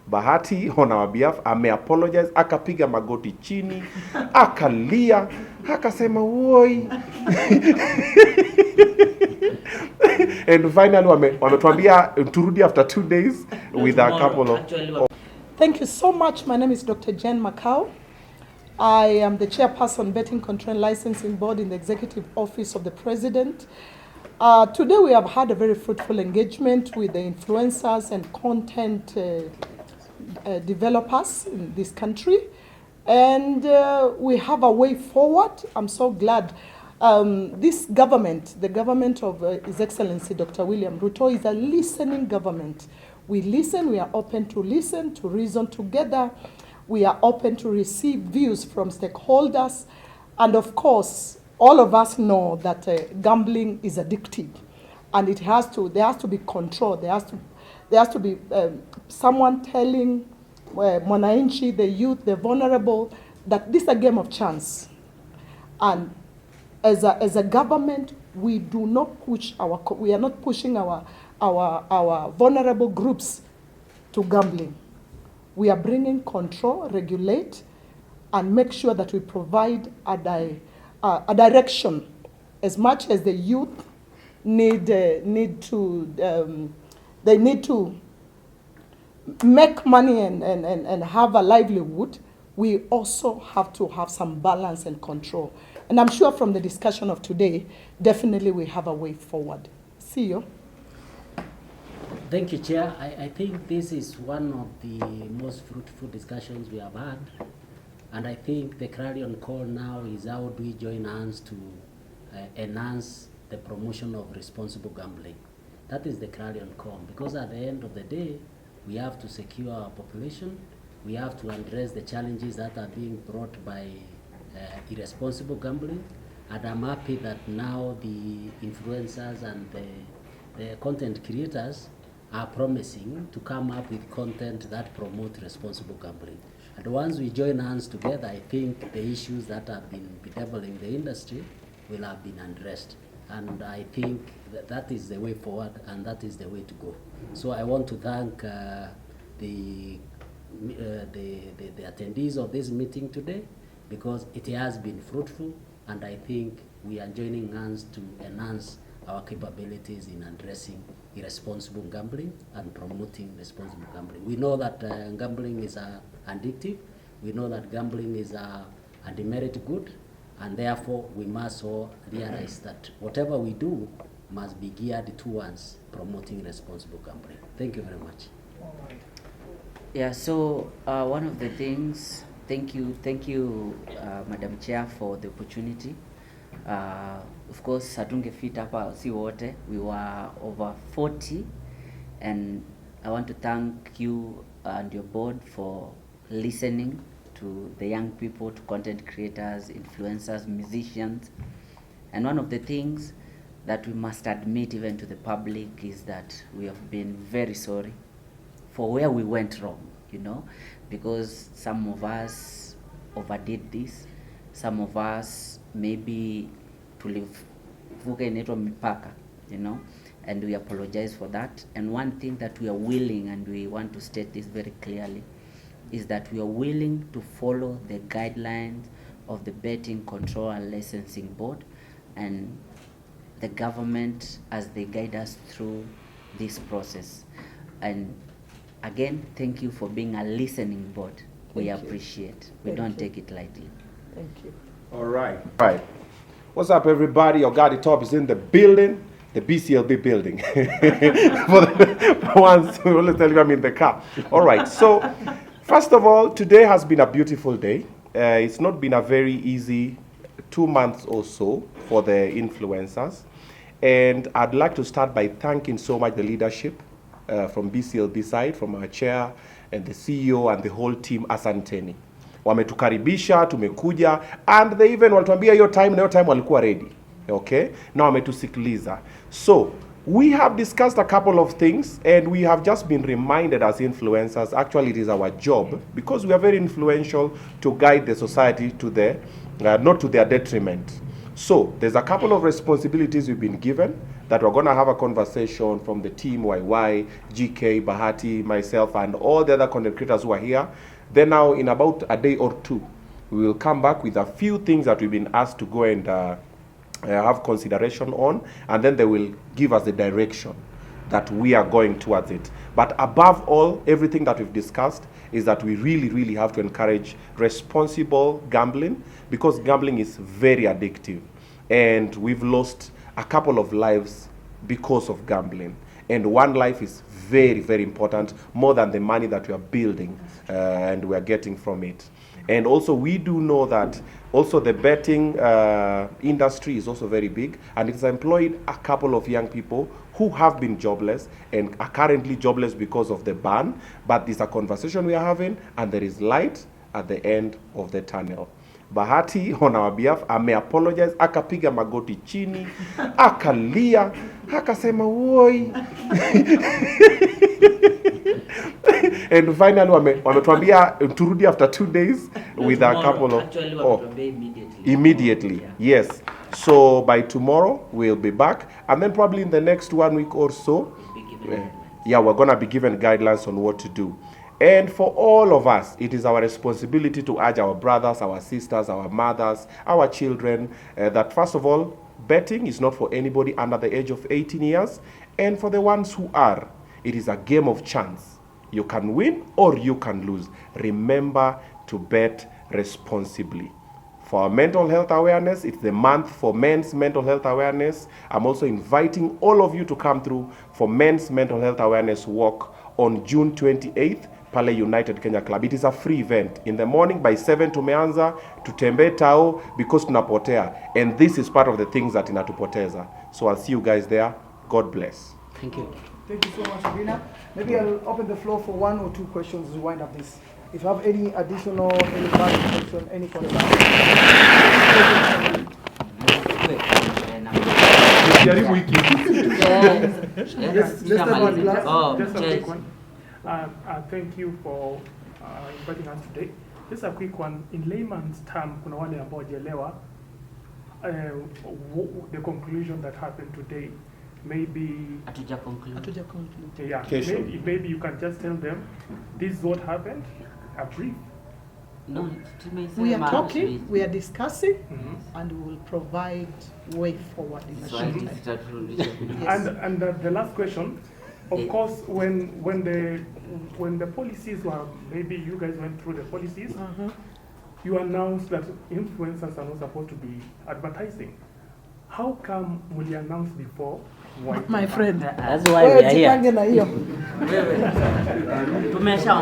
Bahati on our behalf apologize, akapiga magoti chini, akalia, akasema woi. And finally wametuambia turudi after 2 days with a couple of... Thank you so much. My name is Dr. Jen Macau. I am the chairperson, Betting Control Licensing Board in the Executive Office of the President. Today we have had a very fruitful engagement with the influencers and content developers in this country. And we have a way forward. I'm so glad. This government, the government of His Excellency Dr. William Ruto, is a listening government. We listen, we are open to listen, to reason together. We are open to receive views from stakeholders. And of course, all of us know that gambling is addictive. And there has to be control. There has to be someone telling Mwananchi, the youth, the vulnerable, that this is a game of chance. And as a government, we do not push we are not pushing our vulnerable groups to gambling. We are bringing control, regulate, and make sure that we provide a direction. As much as the youth need to make money and have a livelihood, we also have to have some balance and control. And I'm sure from the discussion of today, definitely we have a way forward. See you. Thank you, Chair. I think this is one of the most fruitful discussions we have had. And I think the clarion call now is how do we join hands to enhance the promotion of responsible gambling. That is the clarion call, because at the end of the day, we have to secure our population. We have to address the challenges that are being brought by irresponsible gambling. And I'm happy that now the influencers and the content creators are promising to come up with content that promote responsible gambling. And once we join hands together, I think the issues that have been bedeviling the industry will have been addressed. And I think that is the way forward, and that is the way to go. So I want to thank the attendees of this meeting today, because it has been fruitful, and I think we are joining hands to enhance our capabilities in addressing irresponsible gambling and promoting responsible gambling. We know that gambling is addictive. We know that gambling is a demerit good, and therefore we must all realize that whatever we do must be geared towards promoting responsible gambling. Thank you very much. Yeah, so one of the things, thank you, Madam Chair, for the opportunity. Of course, hatungefita hapa si wote, we were over 40, and I want to thank you and your board for listening to the young people, to content creators, influencers, musicians. And one of the things that we must admit even to the public is that we have been very sorry for where we went wrong, you know, because some of us overdid this, some of us maybe tulivuka inaitwa mipaka, you know, and we apologize for that. And one thing that we are willing, and we want to state this very clearly, is that we are willing to follow the guidelines of the Betting Control and Licensing Board and the government as they guide us through this process. And again, thank you for being a listening board. We appreciate. We don't take it lightly. Thank you. All right. All right. What's up, everybody? Oga Top is in the building, the BCLB building. For the ones who will tell you I'm in the car. All right. So, first of all, today has been a beautiful day. It's not been a very easy 2 months or so for the influencers. And I'd like to start by thanking so much the leadership from BCLB side, from our chair and the CEO and the whole team. Asanteni. Wametukaribisha, tumekuja, and they even walituambia hiyo time walikuwa ready. Okay? Na wametusikiliza. So, we have discussed a couple of things, and we have just been reminded as influencers, actually it is our job, because we are very influential, to guide the society to the, not to their detriment. So there's a couple of responsibilities we've been given that we're going to have a conversation from the team, YY, GK, Bahati, myself, and all the other content creators who are here. Then now, in about a day or two, we will come back with a few things that we've been asked to go and have consideration on, and then they will give us the direction that we are going towards it. But above all, everything that we've discussed is that we really, really have to encourage responsible gambling, because gambling is very addictive. And we've lost a couple of lives because of gambling. And one life is very, very important, more than the money that we are building and we are getting from it. And also, we do know that also the betting industry is also very big, and it's employed a couple of young people who have been jobless and are currently jobless because of the ban. But this is a conversation we are having, and there is light at the end of the tunnel. Bahati, on our behalf, ame-apologize, akapiga magoti chini, akalia, akasema woi. And finally, wametuambia turudi after 2 days with a couple of... Actually, immediately, yeah. yes. So by tomorrow, we'll be back. And then probably in the next 1 week or so, we're going to be given guidelines on what to do. And for all of us, it is our responsibility to urge our brothers, our sisters, our mothers, our children, that first of all, betting is not for anybody under the age of 18 years. And for the ones who are, it is a game of chance. You can win or you can lose. Remember to bet responsibly. For our mental health awareness, it's the month for men's mental health awareness. I'm also inviting all of you to come through for Men's Mental Health Awareness Walk on June 28th, Pale United Kenya Club. It is a free event. In the morning by 7 tumeanza, tutembe tao because tunapotea. And this is part of the things that inatupoteza. So I'll see you guys there. God bless. Thank you. Thank you so much, Obinna. Maybe I'll open the floor for 1 or 2 questions to wind up this. If you have any additional, any question, any concern. Just a quick one. Thank you for inviting us today. Just a quick one. In layman's term, kuna wale ambao hawajaelewa the conclusion that happened today. Maybe yeah, maybe you can just tell them this is what happened. A brief. No, we are talking, we are discussing, and we will provide way forward in the short time. And the last question, of course, when the policies were, maybe you guys went through the policies, you announced that influencers are not supposed to be advertising. How come will you announce before? My friend, that's why we are here. Tumesha